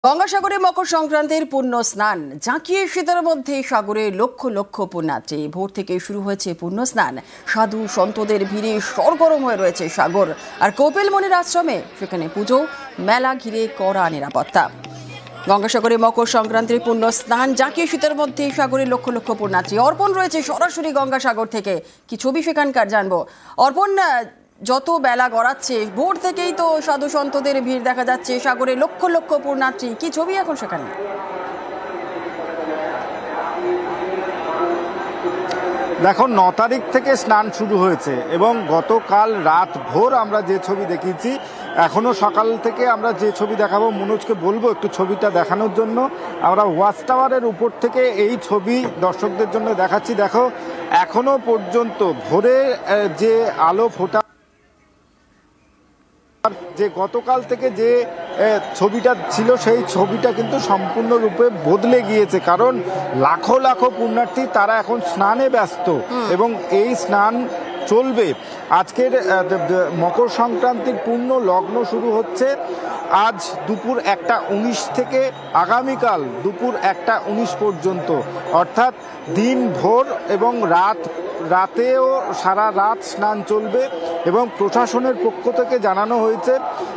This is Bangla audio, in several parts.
গঙ্গাসাগরে মকর সংক্রান্তির পুণ্য স্নান জাঁকিয়ে শীতের মধ্যে সাগরে লক্ষ লক্ষ পুণ্যার্থী। ভোর থেকে শুরু হয়েছে পুণ্য স্নান। সাধু সন্তদের ভিড়ে সরগরম হয়ে রয়েছে সাগর। আর কপিলমুনির আশ্রমে সেখানে পুজো, মেলা ঘিরে কড়া নিরাপত্তা। গঙ্গাসাগরে মকর সংক্রান্তির পুণ্য স্নান জাঁকিয়ে শীতের মধ্যে সাগরে লক্ষ লক্ষ পুণ্যার্থী। অর্পণ রয়েছে সরাসরি গঙ্গাসাগর থেকে, কি ছবি সেখানকার জানবো। অর্পণ, যত বেলা গড়াচ্ছে ভোর থেকেই তো সাধু সন্তদের ভিড় দেখা যাচ্ছে, সাগরে লক্ষ লক্ষ পুণ্যার্থী, কি ছবি এখন সেখানে? দেখো, 9 তারিখ থেকে স্নান শুরু হয়েছে এবং গতকাল রাত ভোর আমরা যে ছবি দেখিয়েছি, এখনো সকাল থেকে আমরা যে ছবি দেখাবো, মনোজকে বলবো একটু ছবিটা দেখানোর জন্য। আমরা ওয়াচ টাওয়ারের উপর থেকে এই ছবি দর্শকদের জন্য দেখাচ্ছি। দেখো, এখনো পর্যন্ত ভোরে যে আলো ফোটা, যে গতকাল থেকে যে ছবিটা ছিল সেই ছবিটা কিন্তু সম্পূর্ণরূপে বদলে গিয়েছে, কারণ লাখো লাখো পুণ্যার্থী তারা এখন স্নানে ব্যস্ত এবং এই স্নান চলবে। আজকের মকর সংক্রান্তির পূর্ণ লগ্ন শুরু হচ্ছে আজ দুপুর 1:19 থেকে আগামীকাল দুপুর 1:19 পর্যন্ত, অর্থাৎ দিন ভোর এবং রাতেও সারা রাত স্নান চলবে। এবং প্রশাসনের পক্ষ থেকে জানানো হয়েছে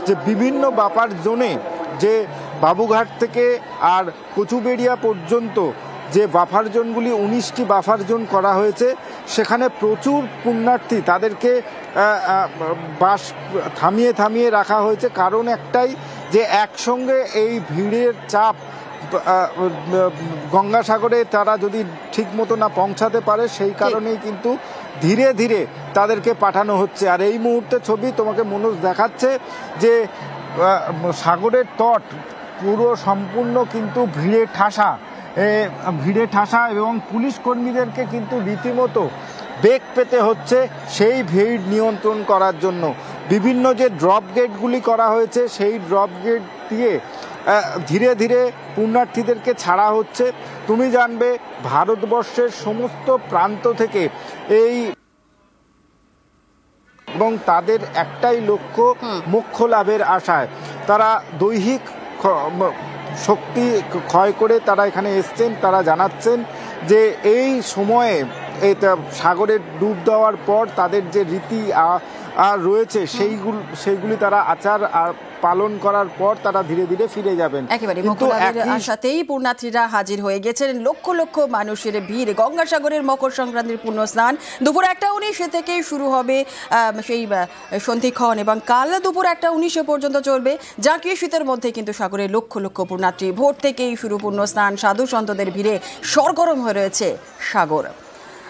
যে বিভিন্ন বাফার জোনে, যে বাবুঘাট থেকে আর কচুবেড়িয়া পর্যন্ত যে বাফার জোনগুলি 19টি বাফার জোন করা হয়েছে, সেখানে প্রচুর পুণ্যার্থী তাদেরকে বাস থামিয়ে থামিয়ে রাখা হয়েছে। কারণ একটাই, যে একসঙ্গে এই ভিড়ের চাপ গঙ্গাসাগরে তারা যদি ঠিক মতো না পৌঁছাতে পারে, সেই কারণেই কিন্তু ধীরে ধীরে তাদেরকে পাঠানো হচ্ছে। আর এই মুহূর্তে ছবি তোমাকে মনোজ দেখাচ্ছে যে সাগরের তট পুরো সম্পূর্ণ কিন্তু ভিড়ে ঠাসা এবং পুলিশ কর্মীদেরকে কিন্তু রীতিমতো বেগ পেতে হচ্ছে সেই ভিড় নিয়ন্ত্রণ করার জন্য। বিভিন্ন যে ড্রপ গেটগুলি করা হয়েছে, সেই ড্রপ গেট দিয়ে ধীরে ধীরে পুণ্যার্থীদেরকে ছাড়া হচ্ছে। তুমি জানবে, ভারতবর্ষের সমস্ত প্রান্ত থেকে এই, এবং তাদের একটাই লক্ষ্য মোক্ষ লাভের আশায় তারা দৈহিক শক্তি ক্ষয় করে তারা এখানে এসছেন। তারা জানাচ্ছেন যে এই সময়ে সাগরে ডুব দেওয়ার পর তাদের যে রীতি রয়েছে সেইগুলি তারা আচার পালন করার পর তারা ধীরে ধীরে ফিরে যাবেন। একেবারে আশাতেই পুণ্যার্থীরা হাজির হয়ে গেছেন। লক্ষ লক্ষ মানুষের ভিড়। গঙ্গাসাগরের মকর সংক্রান্তির পুণ্য স্নান দুপুর 1:19 থেকেই শুরু হবে সেই সন্ধিক্ষণ, এবং কাল দুপুর 1:19 পর্যন্ত চলবে। জাঁকিয়ে শীতের মধ্যে কিন্তু সাগরে লক্ষ লক্ষ পুণ্যার্থী। ভোর থেকেই শুরু পুণ্য স্নান। সাধু সন্তদের ভিড়ে সরগরম হয়ে রয়েছে সাগর।